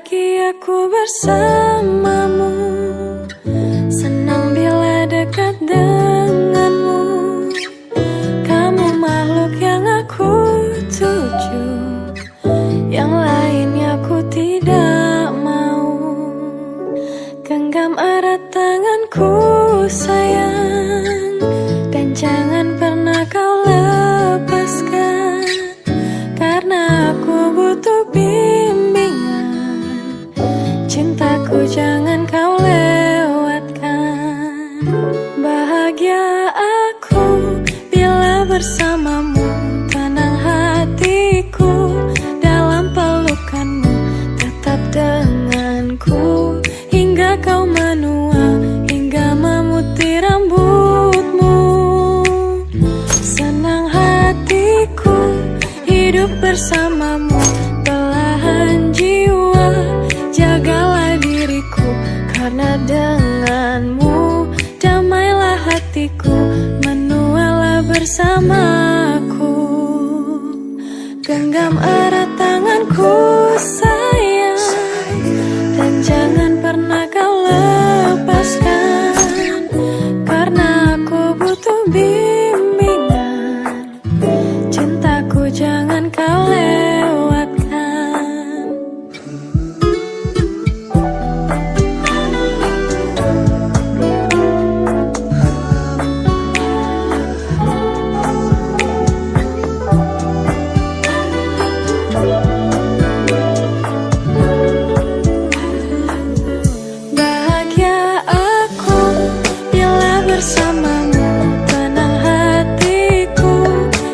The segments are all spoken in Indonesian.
Bahagiaku bersamamu, senang bila dekat denganmu. Kamu makhluk yang aku tuju, yang lainnya ku tidak mau. Genggam erat tanganku sayang, dan jangan pernah kau lepaskan, karena aku butuh bimbingan. Cintaku jangan kau lewatkan. Bahagia aku bila bersamamu, tenang hatiku dalam pelukanmu. Tetap denganku hingga kau menua, hingga memutih rambutmu. Senang hatiku hidup bersamamu, belahan jiwa jagalah diriku, karena denganmu damailah hatiku, menualah bersamaku. Genggam erat tanganku sayang, dan jangan pernah kau lepaskan, karena aku butuh bimbingan. Cintaku jangan kau lewatkan. Bahagia aku bila bersamamu, tenang hatiku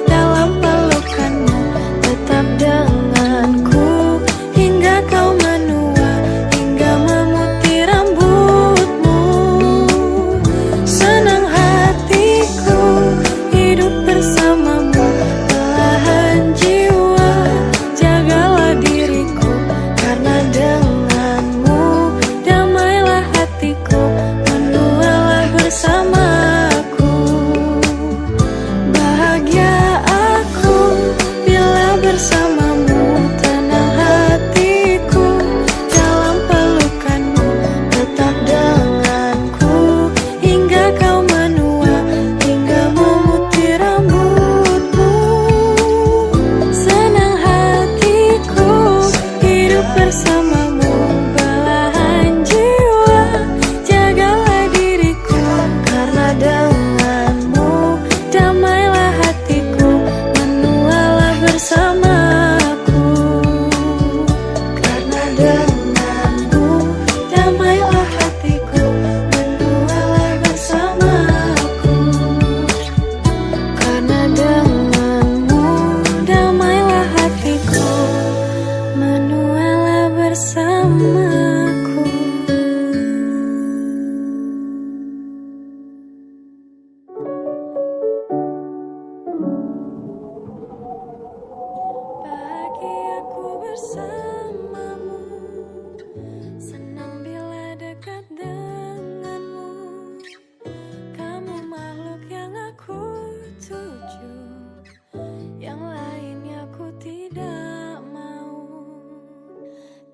dalam pelukanmu. Tetap denganku hingga kau menua, hingga memutih rambutmu. Senang hatiku hidup bersamamu, belahan jiwa jagalah diriku, karena denganmu damailah hatiku, menualah bersamaku. Bahagia aku bila bersamamu, tenang hatiku dalam pelukanmu. Tetap denganku hingga kau menua, hingga memutih rambutmu. Senang hatiku hidup bersamamu, belahan jiwa jagalah diriku, karena denganmu damailah hatiku, menualah bersamaku. Karena denganmu damailah hatiku, menualah bersamaku. Karena denganmu damailah hatiku, menualah bersamaku. Bahagiaku bersamamu, senang bila dekat denganmu. Kamu makhluk yang aku tuju, yang lainnya ku tidak mau.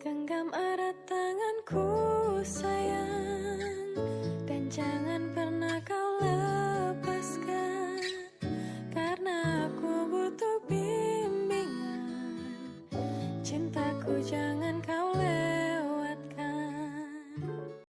Genggam erat tanganku sayang, dan jangan pernah kau lepaskan, karena aku butuh bimbingan. Cintaku jangan